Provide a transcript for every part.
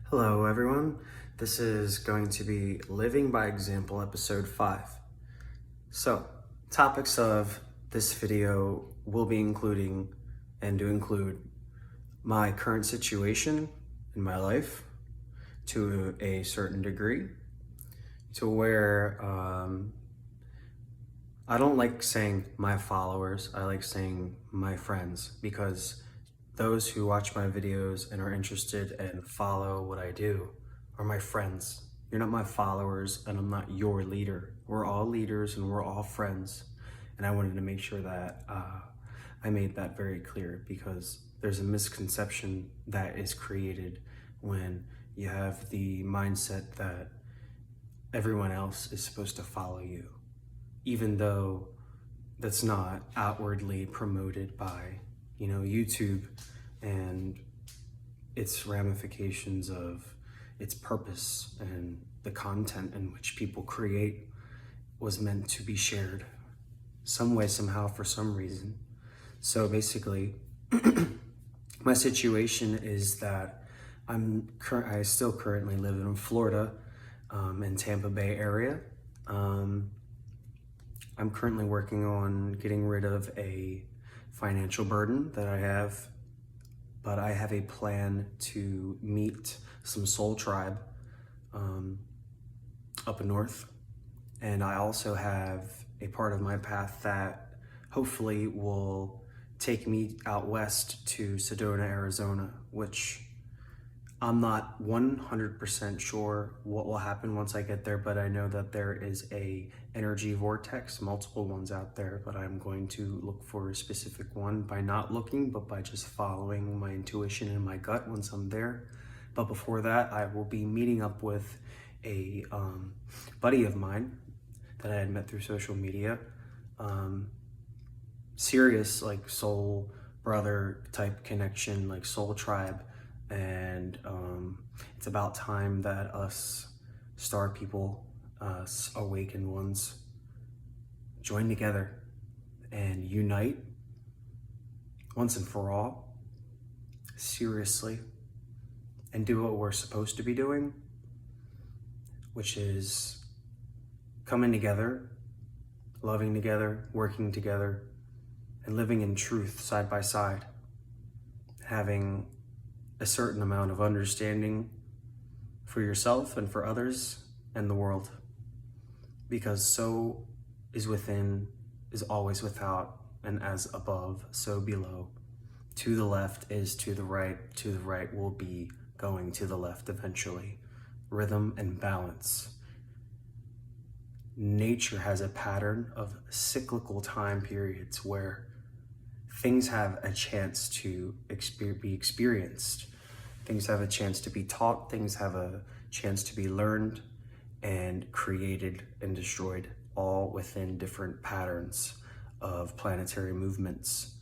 Hello everyone, this is going to be Living by Example episode 5. So, topics of this video will be including and do include my current situation in my life to a certain degree, to where I don't like saying my followers, I like saying my friends, because those who watch my videos and are interested and follow what I do are my friends. You're not my followers and I'm not your leader. We're all leaders and we're all friends. And I wanted to make sure that I made that very clear, because there's a misconception that is created when you have the mindset that everyone else is supposed to follow you, even though that's not outwardly promoted by YouTube and its ramifications of its purpose, and the content in which people create was meant to be shared some way, somehow, for some reason. So basically, my situation is that I still currently live in Florida, in Tampa Bay area. I'm currently working on getting rid of a financial burden that I have, but I have a plan to meet some soul tribe up north. And I also have a part of my path that hopefully will take me out west to Sedona, Arizona, which I'm not 100% sure what will happen once I get there, but I know that there is a energy vortex, multiple ones out there, but I'm going to look for a specific one by not looking, but by just following my intuition and my gut once I'm there. But before that, I will be meeting up with a buddy of mine that I had met through social media. Serious, like, soul brother type connection, like soul tribe. And it's about time that us star people, us awakened ones, join together and unite once and for all, seriously, and do what we're supposed to be doing, which is coming together, loving together, working together, and living in truth side by side, having a certain amount of understanding for yourself and for others and the world, because so is within is always without, and as above, so below. To the left is to the right will be going to the left eventually. Rhythm and balance. Nature has a pattern of cyclical time periods where things have a chance to be experienced. Things have a chance to be taught. Things have a chance to be learned and created and destroyed, all within different patterns of planetary movements,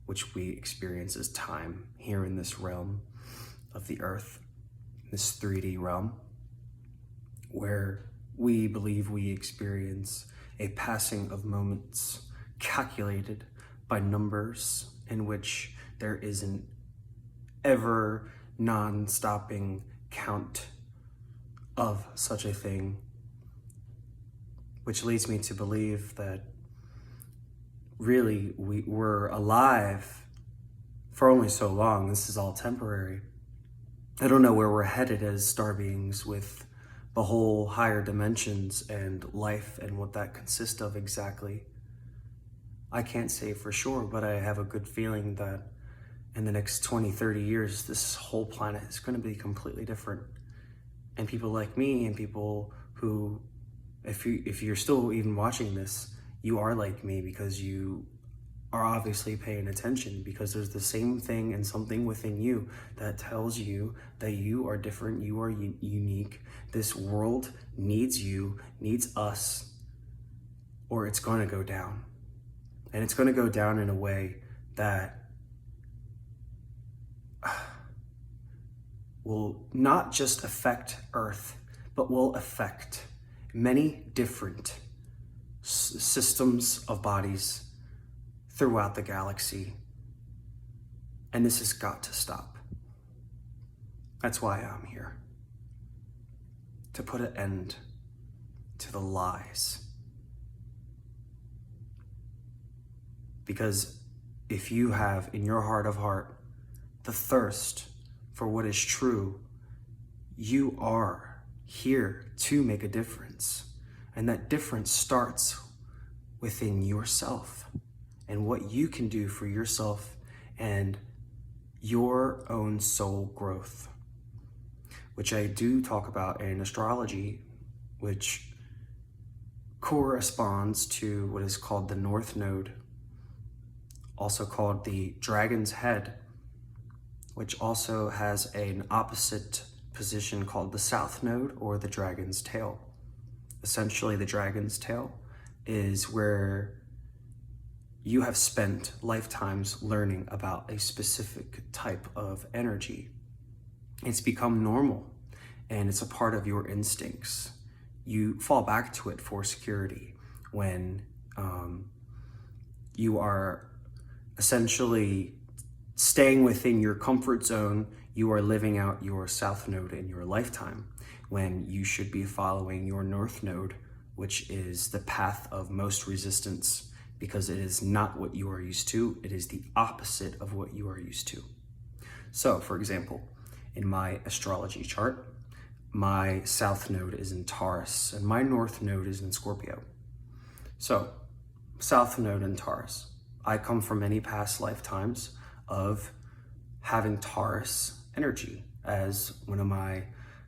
which we experience as time here in this realm of the earth, this 3D realm, where we believe we experience a passing of moments calculated by numbers, in which there is an ever non-stopping count of such a thing, which leads me to believe that really we're alive for only so long. This is all temporary. I don't know where we're headed as star beings with the whole higher dimensions and life and what that consists of exactly. I can't say for sure, but I have a good feeling that in the next 20, 30 years, this whole planet is going to be completely different. And people like me, and people who, if you're still even watching this, you are like me, because you are obviously paying attention, because there's the same thing and something within you that tells you that you are different, you are unique. This world needs you, needs us, or it's going to go down. And it's going to go down in a way that will not just affect Earth, but will affect many different systems of bodies throughout the galaxy. And this has got to stop. That's why I'm here. To put an end to the lies. Because if you have in your heart of heart the thirst for what is true, you are here to make a difference. And that difference starts within yourself and what you can do for yourself and your own soul growth, which I do talk about in astrology, which corresponds to what is called the North Node, also called the Dragon's Head, which also has an opposite position called the South Node or the Dragon's Tail. Essentially, the Dragon's Tail is where you have spent lifetimes learning about a specific type of energy. It's become normal and it's a part of your instincts. You fall back to it for security when you are essentially staying within your comfort zone. You are living out your South Node in your lifetime when you should be following your North Node, which is the path of most resistance, because it is not what you are used to. It is the opposite of what you are used to. So, for example, in my astrology chart, my South Node is in Taurus and my North Node is in Scorpio. So, South Node in Taurus. I come from many past lifetimes of having Taurus energy as one of my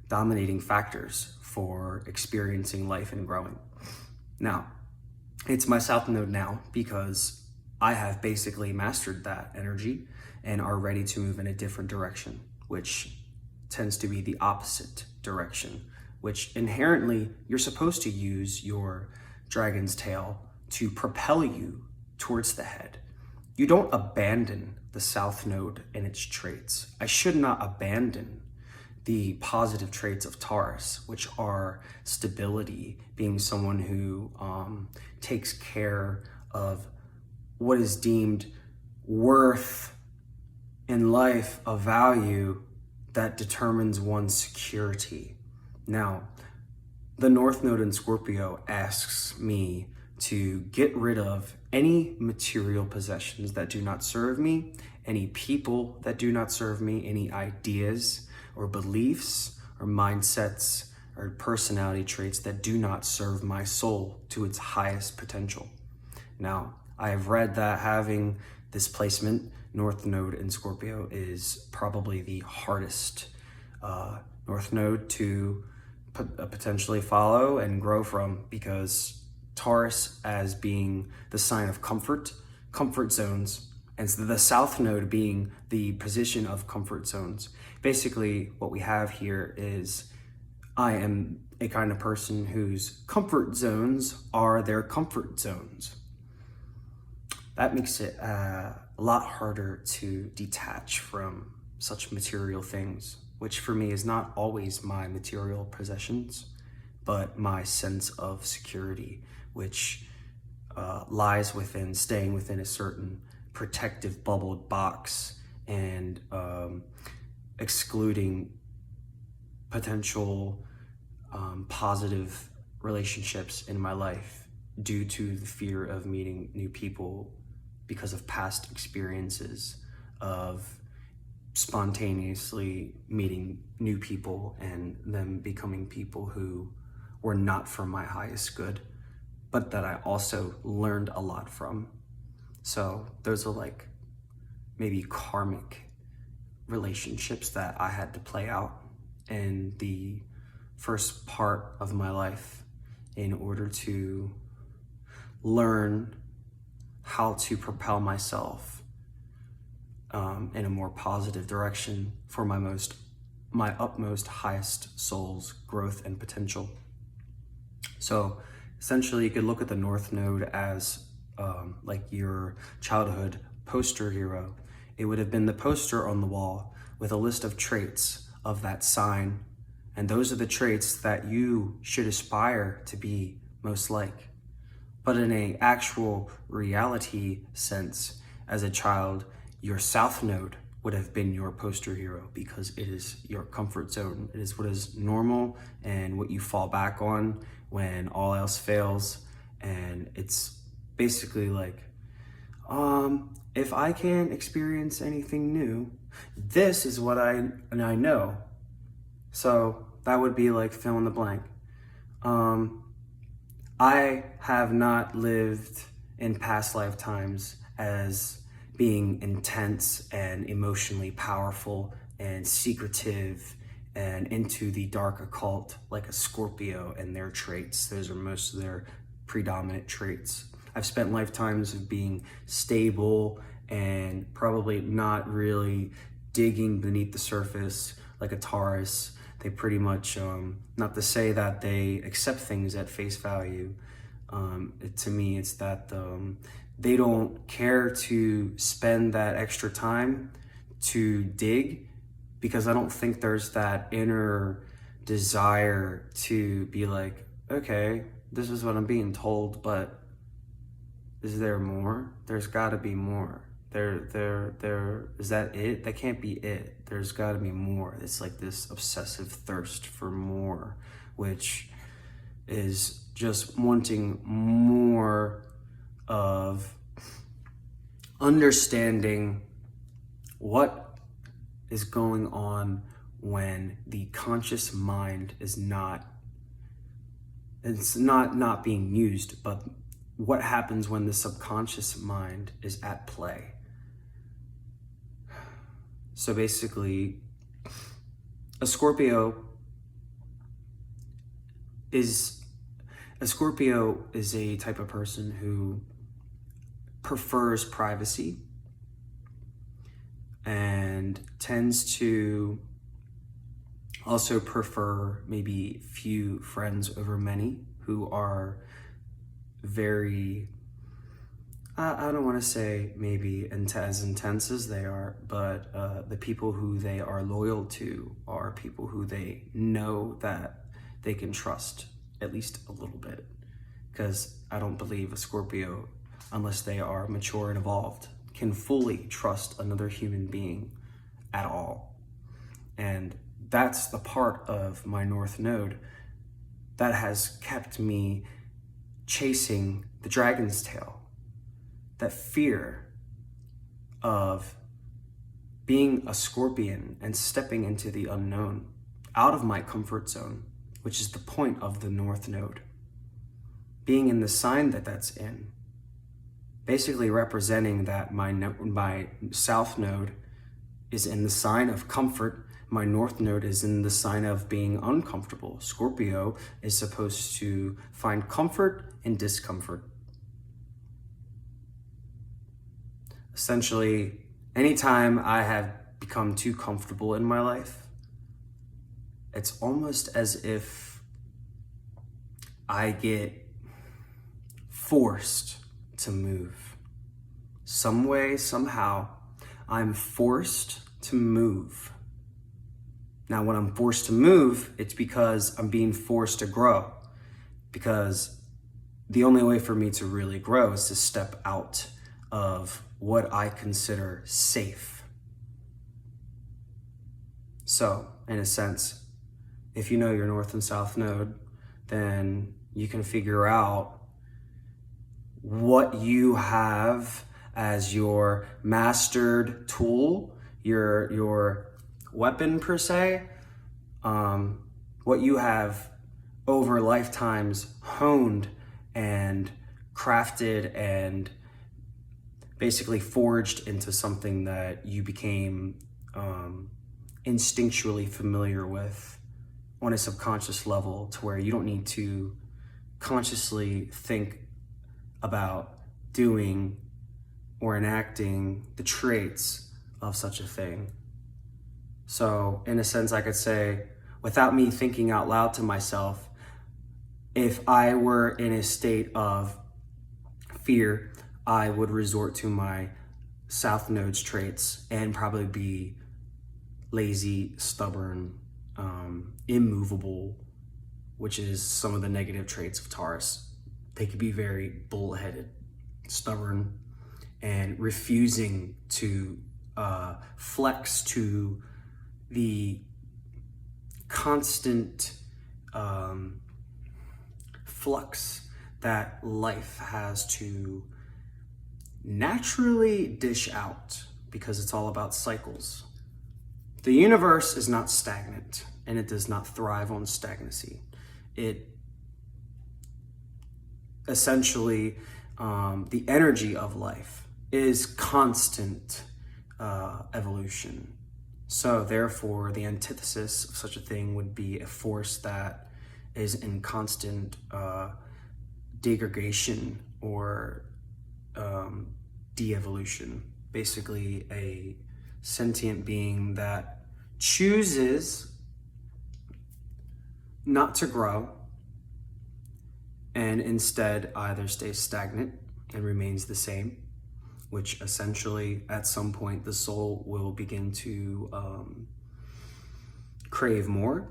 dominating factors for experiencing life and growing. Now, it's my South Node now because I have basically mastered that energy and are ready to move in a different direction, which tends to be the opposite direction, which inherently you're supposed to use your dragon's tail to propel you towards the head. You don't abandon the South Node and its traits. I should not abandon the positive traits of Taurus, which are stability, being someone who takes care of what is deemed worth in life, a value that determines one's security. Now, the North Node in Scorpio asks me to get rid of any material possessions that do not serve me, any people that do not serve me, any ideas or beliefs or mindsets or personality traits that do not serve my soul to its highest potential. Now, I have read that having this placement, North Node in Scorpio, is probably the hardest North Node to potentially follow and grow from, because Taurus, as being the sign of comfort zones, and the South Node being the position of comfort zones. Basically, what we have here is I am a kind of person whose comfort zones are their comfort zones. That makes it a lot harder to detach from such material things, which for me is not always my material possessions, but my sense of security, which lies within staying within a certain protective bubbled box and excluding potential positive relationships in my life due to the fear of meeting new people because of past experiences of spontaneously meeting new people and them becoming people who were not for my highest good, but that I also learned a lot from. So those are like maybe karmic relationships that I had to play out in the first part of my life in order to learn how to propel myself in a more positive direction for my utmost highest soul's growth and potential. So essentially, you could look at the North Node as like your childhood poster hero. It would have been the poster on the wall with a list of traits of that sign. And those are the traits that you should aspire to be most like. But in an actual reality sense, as a child, your South Node would have been your poster hero, because it is your comfort zone. It is what is normal and what you fall back on when all else fails. And it's basically like, if I can't experience anything new, this is what I know. So that would be like fill in the blank. I have not lived in past lifetimes as being intense and emotionally powerful and secretive and into the dark occult like a Scorpio and their traits. Those are most of their predominant traits. I've spent lifetimes of being stable and probably not really digging beneath the surface like a Taurus. They pretty much, not to say that they accept things at face value. To me, it's that they don't care to spend that extra time to dig, because I don't think there's that inner desire to be like, okay, this is what I'm being told, but is there more? There's gotta be more. Is that it? That can't be it. There's gotta be more. It's like this obsessive thirst for more, which is just wanting more of understanding what is going on when the conscious mind is not being used, but what happens when the subconscious mind is at play. So basically, a Scorpio is a type of person who prefers privacy and tends to also prefer maybe few friends over many, who are very, I don't want to say maybe as intense as they are, but the people who they are loyal to are people who they know that they can trust, at least a little bit. Because I don't believe a Scorpio, unless they are mature and evolved, can fully trust another human being at all. And that's the part of my North Node that has kept me chasing the dragon's tail. That fear of being a Scorpion and stepping into the unknown, out of my comfort zone, which is the point of the North Node. Being in the sign that's in, basically representing that my South Node is in the sign of comfort, my North Node is in the sign of being uncomfortable. Scorpio is supposed to find comfort in discomfort. Essentially, anytime I have become too comfortable in my life, it's almost as if I get forced to move. Some way, somehow, I'm forced to move. Now, when I'm forced to move, it's because I'm being forced to grow. Because the only way for me to really grow is to step out of what I consider safe. So, in a sense, if you know your North and South Node, then you can figure out what you have as your mastered tool, your weapon per se, what you have over lifetimes honed and crafted and basically forged into something that you became instinctually familiar with on a subconscious level, to where you don't need to consciously think about doing or enacting the traits of such a thing. So in a sense, I could say, without me thinking out loud to myself, if I were in a state of fear, I would resort to my South Node's traits and probably be lazy, stubborn, immovable, which is some of the negative traits of Taurus. They could be very bullheaded, stubborn, and refusing to flex to the constant flux that life has to naturally dish out, because it's all about cycles. The universe is not stagnant, and it does not thrive on stagnancy. It essentially, the energy of life is constant evolution. So therefore, the antithesis of such a thing would be a force that is in constant degradation or de-evolution. Basically, a sentient being that chooses not to grow and instead either stays stagnant and remains the same, which essentially at some point the soul will begin to crave more.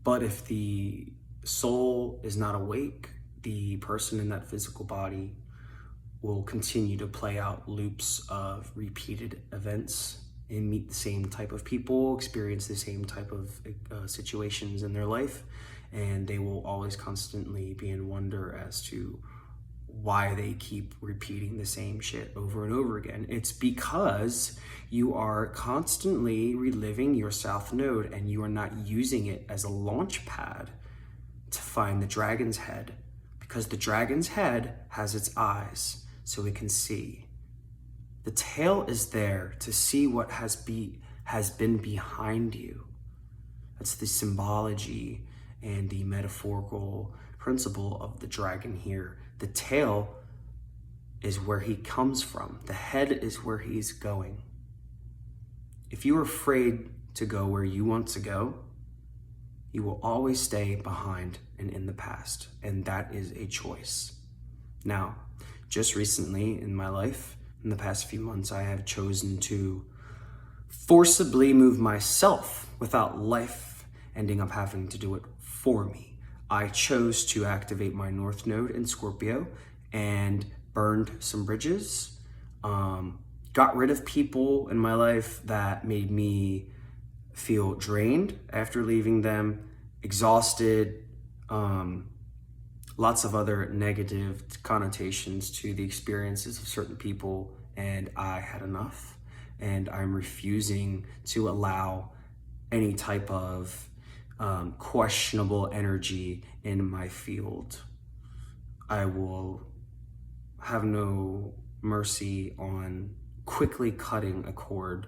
But if the soul is not awake, the person in that physical body will continue to play out loops of repeated events and meet the same type of people, experience the same type of situations in their life, and they will always constantly be in wonder as to why they keep repeating the same shit over and over again. It's because you are constantly reliving your South Node and you are not using it as a launch pad to find the dragon's head, because the dragon's head has its eyes so it can see. The tail is there to see what has been behind you. That's the symbology and the metaphorical principle of the dragon here. The tail is where he comes from. The head is where he's going. If you're afraid to go where you want to go, you will always stay behind and in the past, and that is a choice. Now, just recently in my life, in the past few months, I have chosen to forcibly move myself without life ending up having to do it for me. I chose to activate my North Node in Scorpio and burned some bridges, got rid of people in my life that made me feel drained after leaving them, exhausted, lots of other negative connotations to the experiences of certain people, and I had enough, and I'm refusing to allow any type of questionable energy in my field. I will have no mercy on quickly cutting a cord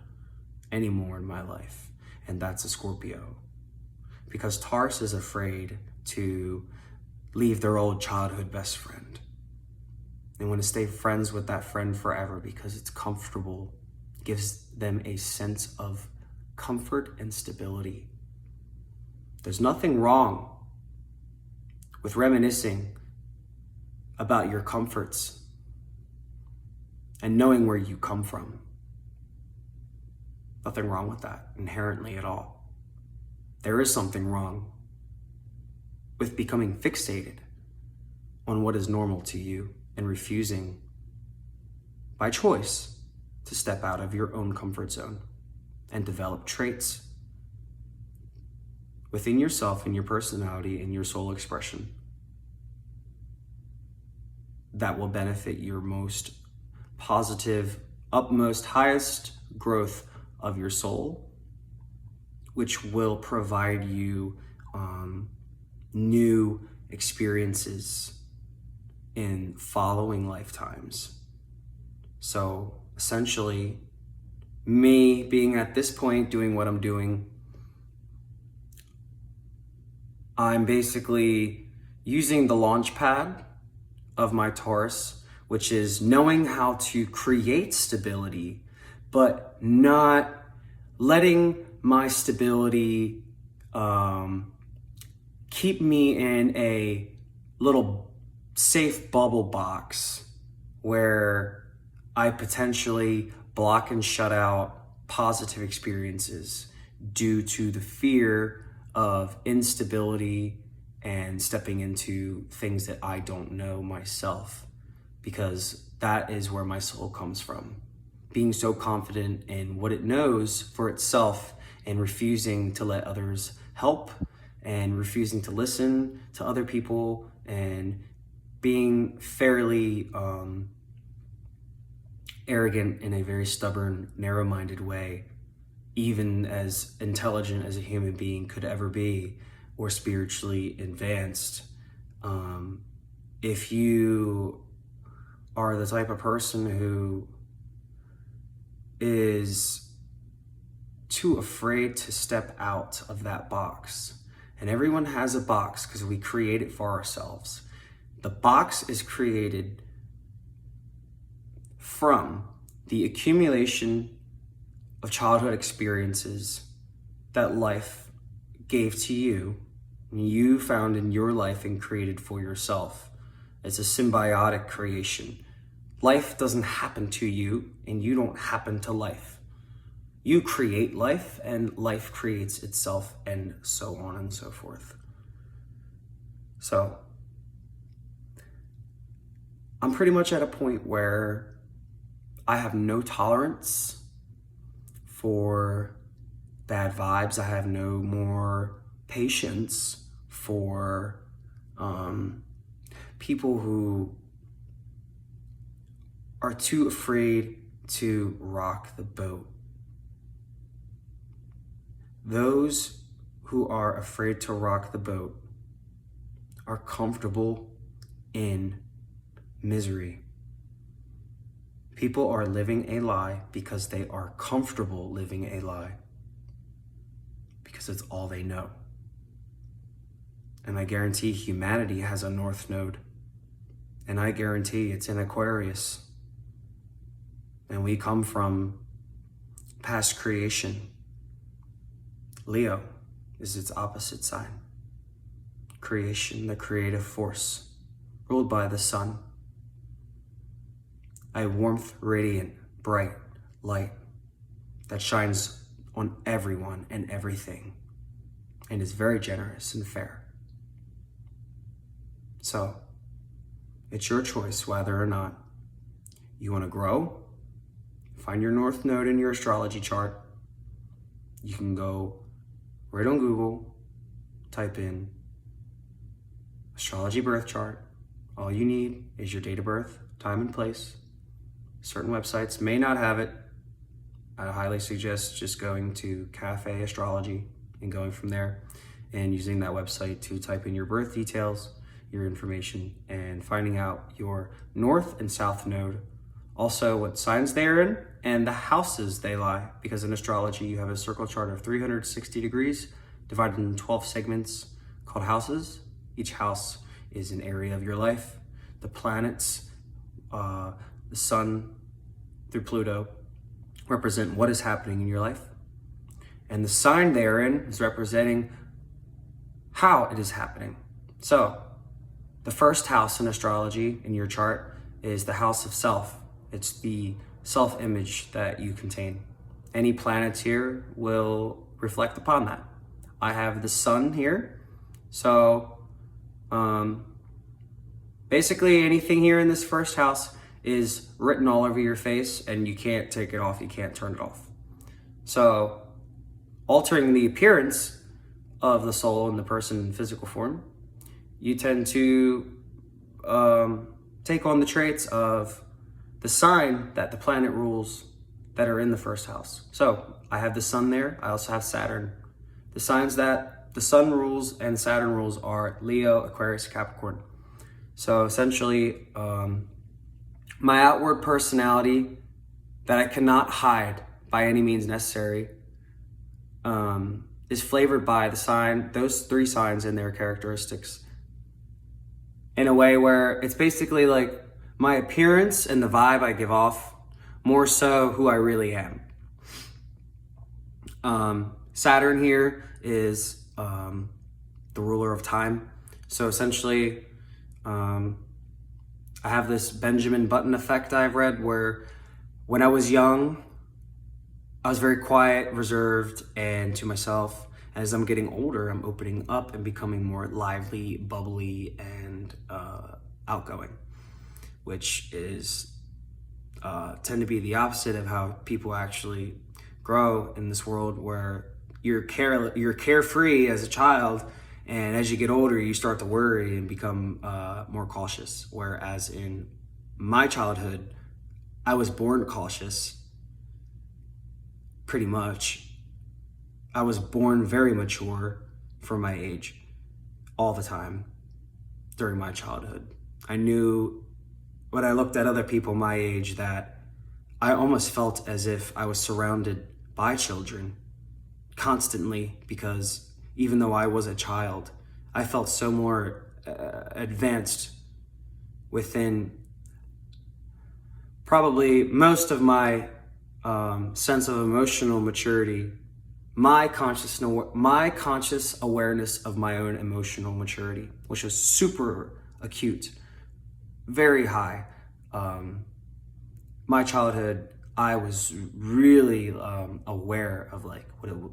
anymore in my life, and that's a Scorpio. Because Taurus is afraid to leave their old childhood best friend. They want to stay friends with that friend forever because it's comfortable, gives them a sense of comfort and stability. There's nothing wrong with reminiscing about your comforts and knowing where you come from. Nothing wrong with that inherently at all. There is something wrong with becoming fixated on what is normal to you and refusing by choice to step out of your own comfort zone and develop traits within yourself and your personality and your soul expression that will benefit your most positive, utmost, highest growth of your soul, which will provide you new experiences in following lifetimes. So essentially, me being at this point doing what I'm doing, I'm basically using the launch pad of my Taurus, which is knowing how to create stability, but not letting my stability keep me in a little safe bubble box where I potentially block and shut out positive experiences due to the fear of instability and stepping into things that I don't know myself, because that is where my soul comes from. being so confident in what it knows for itself and refusing to let others help and refusing to listen to other people and being fairly arrogant in a very stubborn, narrow-minded way, even as intelligent as a human being could ever be or spiritually advanced. If you are the type of person who is too afraid to step out of that box, and everyone has a box because we create it for ourselves. The box is created from the accumulation of childhood experiences that life gave to you, you found in your life and created for yourself. It's a symbiotic creation. Life doesn't happen to you, and you don't happen to life. You create life, and life creates itself, and so on and so forth. So, I'm pretty much at a point where I have no tolerance for bad vibes. I have no more patience for people who are too afraid to rock the boat. Those who are afraid to rock the boat are comfortable in misery. People are living a lie because they are comfortable living a lie, because it's all they know. And I guarantee humanity has a north node, and I guarantee it's in Aquarius. And we come from past creation. Leo is its opposite sign. Creation, the creative force, ruled by the sun. A warmth, radiant, bright light that shines on everyone and everything and is very generous and fair. So, it's your choice whether or not you want to grow. Find your north node in your astrology chart. You can go right on Google, type in astrology birth chart. All you need is your date of birth, time and place. Certain websites may not have it. I highly suggest just going to Cafe Astrology and going from there and using that website to type in your birth details, your information, and finding out your north and south node. Also, what signs they're in and the houses they lie, because in astrology you have a circle chart of 360 degrees divided into 12 segments called houses. Each house is an area of your life. The planets, the sun through Pluto, represent what is happening in your life. And the sign therein is representing how it is happening. So, the first house in astrology in your chart is the house of self. It's the self-image that you contain. Any planets here will reflect upon that. I have the sun here. So, basically anything here in this first house is written all over your face, and you can't take it off, you can't turn it off. So, altering the appearance of the soul and the person in physical form, you tend to take on the traits of the sign that the planet rules that are in the first house. So, I have the sun there, I also have Saturn. The signs that the sun rules and Saturn rules are Leo, Aquarius, Capricorn. So, essentially, my outward personality that I cannot hide by any means necessary is flavored by the sign, those three signs and their characteristics, in a way where it's basically like my appearance and the vibe I give off, more so who I really am. Saturn here is the ruler of time. So essentially, I have this Benjamin Button effect I've read, where when I was young, I was very quiet, reserved, and to myself. As I'm getting older, I'm opening up and becoming more lively, bubbly, and outgoing, which is tend to be the opposite of how people actually grow in this world, where you're carefree as a child, and as you get older you start to worry and become more cautious. Whereas in my childhood, I was born cautious, pretty much. I was born very mature for my age all the time during my childhood. I knew, when I looked at other people my age, that I almost felt as if I was surrounded by children constantly, because even though I was a child, I felt so more advanced within probably most of my sense of emotional maturity, my conscious awareness of my own emotional maturity, which was super acute, very high. My childhood, I was really aware of like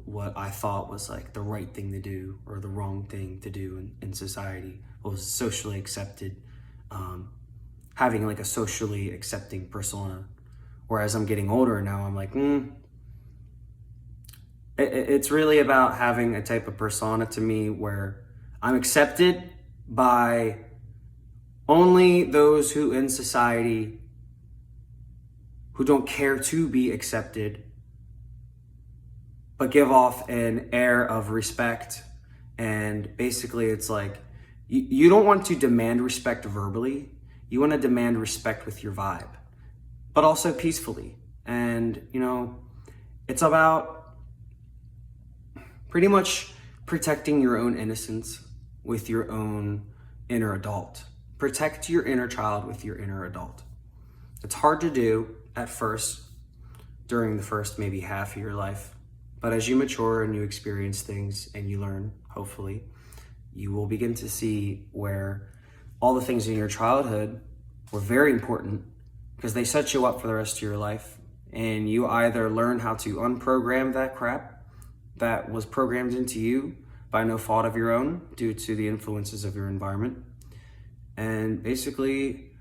what I thought was like the right thing to do or the wrong thing to do in society, what was socially accepted, having like a socially accepting persona. Whereas I'm getting older now, I'm like, it's really about having a type of persona to me where I'm accepted by only those who in society who don't care to be accepted, but give off an air of respect. And basically it's like, you don't want to demand respect verbally, you want to demand respect with your vibe, but also peacefully. And it's about pretty much protecting your own innocence with your own inner adult. Protect your inner child with your inner adult. It's hard to do at first, during the first maybe half of your life. But as you mature and you experience things and you learn, hopefully, you will begin to see where all the things in your childhood were very important, because they set you up for the rest of your life. And you either learn how to unprogram that crap that was programmed into you by no fault of your own due to the influences of your environment, and basically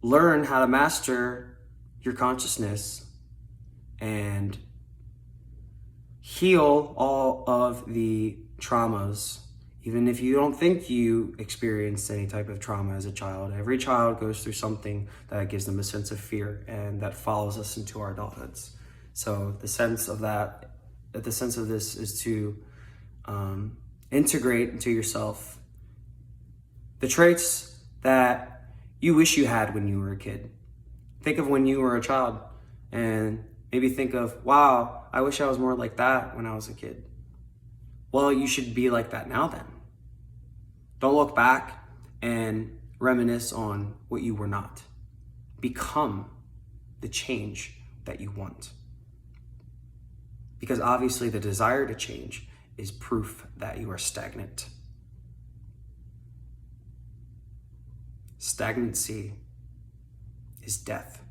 learn how to master your consciousness and heal all of the traumas. Even if you don't think you experienced any type of trauma as a child, every child goes through something that gives them a sense of fear and that follows us into our adulthoods. So the sense of this is to integrate into yourself the traits that you wish you had when you were a kid. Think of when you were a child and maybe think of, wow, I wish I was more like that when I was a kid. Well, you should be like that now then. Don't look back and reminisce on what you were not. Become the change that you want. Because obviously the desire to change is proof that you are stagnant. Stagnancy is death.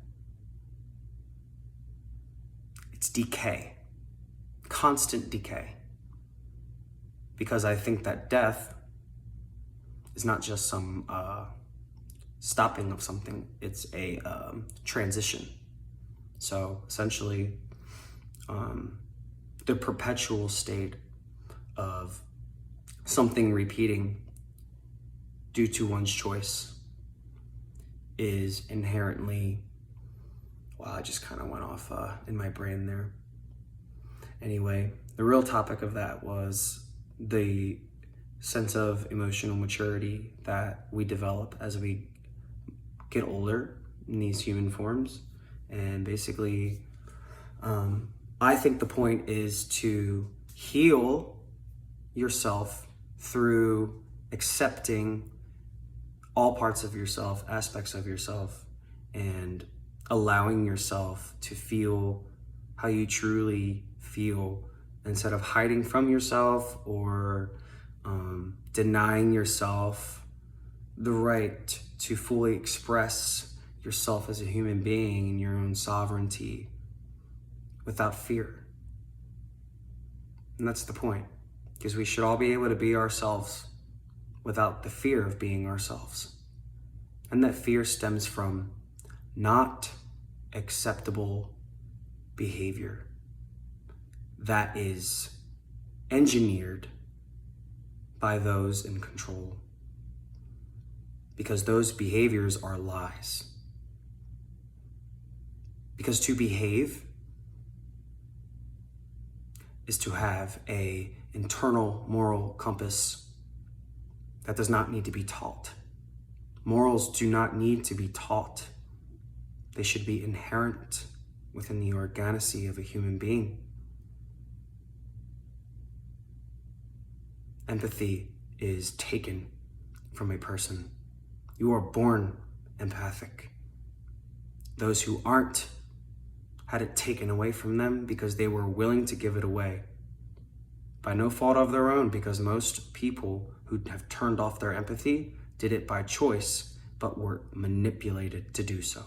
It's decay, constant decay. Because I think that death is not just some stopping of something, it's a transition. So essentially, the perpetual state of something repeating due to one's choice is inherently, wow, I just kind of went off in my brain there. Anyway, the real topic of that was the sense of emotional maturity that we develop as we get older in these human forms. And basically, I think the point is to heal yourself through accepting all parts of yourself, aspects of yourself, and allowing yourself to feel how you truly feel, instead of hiding from yourself or denying yourself the right to fully express yourself as a human being in your own sovereignty without fear. And that's the point, because we should all be able to be ourselves without the fear of being ourselves. And that fear stems from not acceptable behavior that is engineered by those in control, because those behaviors are lies. Because to behave is to have an internal moral compass that does not need to be taught. Morals do not need to be taught. They should be inherent within the organicity of a human being. Empathy is taken from a person. You are born empathic. Those who aren't had it taken away from them because they were willing to give it away by no fault of their own, because most people who have turned off their empathy did it by choice, but were manipulated to do so.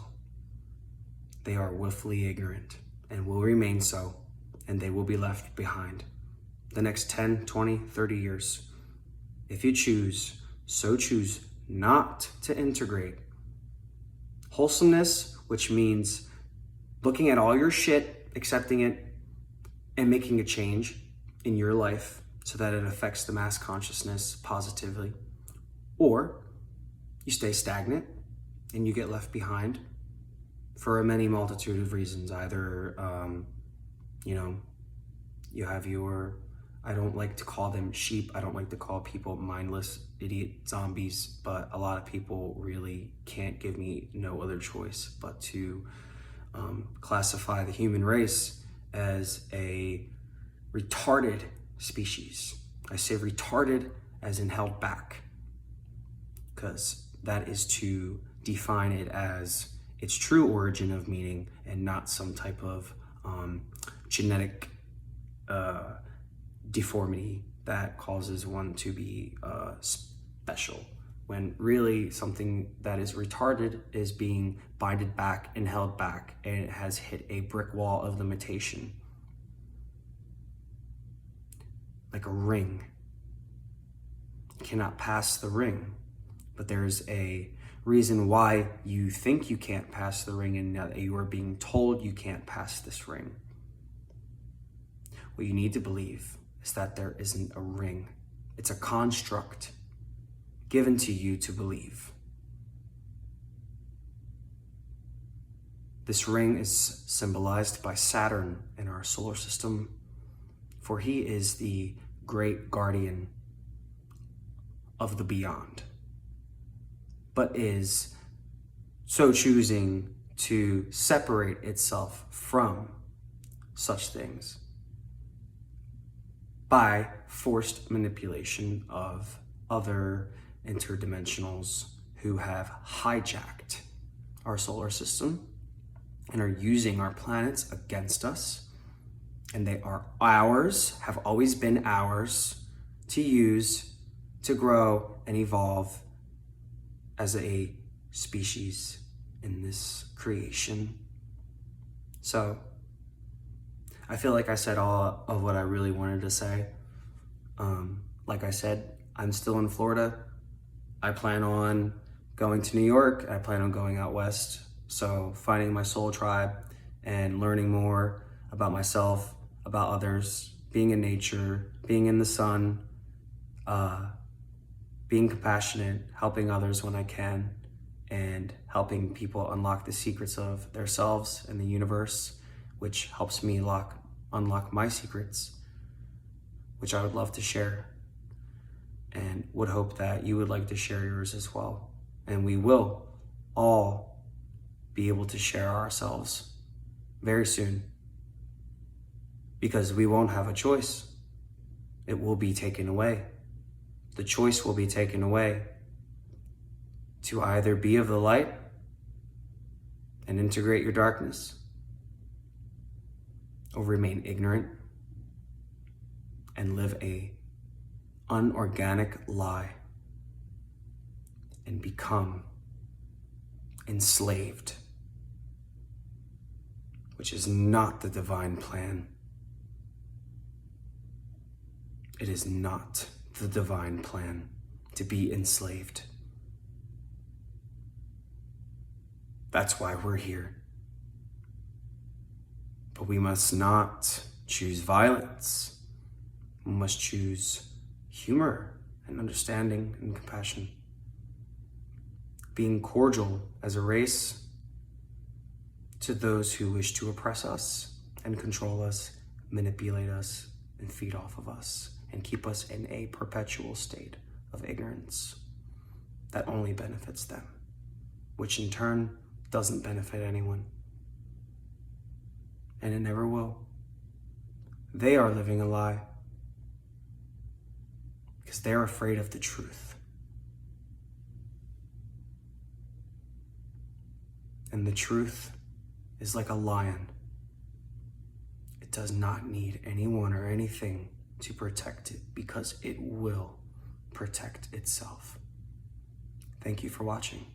They are willfully ignorant and will remain so, and they will be left behind the next 10, 20, 30 years. If you choose not to integrate wholesomeness, which means looking at all your shit, accepting it, and making a change in your life so that it affects the mass consciousness positively, or you stay stagnant and you get left behind for a many multitude of reasons. Either, you have your, I don't like to call them sheep. I don't like to call people mindless idiot zombies, but a lot of people really can't give me no other choice but to classify the human race as a retarded species. I say retarded as in held back, because that is to define it as its true origin of meaning and not some type of genetic deformity that causes one to be special, when really something that is retarded is being binded back and held back, and it has hit a brick wall of limitation. Like a ring. You cannot pass the ring, but there's a reason why you think you can't pass the ring, and that you are being told you can't pass this ring. What you need to believe is that there isn't a ring. It's a construct given to you to believe. This ring is symbolized by Saturn in our solar system, for he is the great guardian of the beyond, but is so choosing to separate itself from such things by forced manipulation of other interdimensionals who have hijacked our solar system and are using our planets against us. And they are ours, have always been ours, to use, to grow and evolve as a species in this creation. So I feel like I said all of what I really wanted to say. Like I said, I'm still in Florida. I plan on going to New York. I plan on going out west. So finding my soul tribe and learning more about myself, about others, being in nature, being in the sun, being compassionate, helping others when I can, and helping people unlock the secrets of themselves and the universe, which helps me unlock my secrets, which I would love to share, and would hope that you would like to share yours as well. And we will all be able to share ourselves very soon, because we won't have a choice. It will be taken away. The choice will be taken away to either be of the light and integrate your darkness, or remain ignorant and live a unorganic lie and become enslaved, which is not the divine plan. It is not the divine plan to be enslaved. That's why we're here. But we must not choose violence. We must choose humor and understanding and compassion. Being cordial as a race to those who wish to oppress us and control us, manipulate us, and feed off of us, and keep us in a perpetual state of ignorance that only benefits them, which in turn doesn't benefit anyone. And it never will. They are living a lie because they're afraid of the truth. And the truth is like a lion. It does not need anyone or anything to protect it because it will protect itself. Thank you for watching.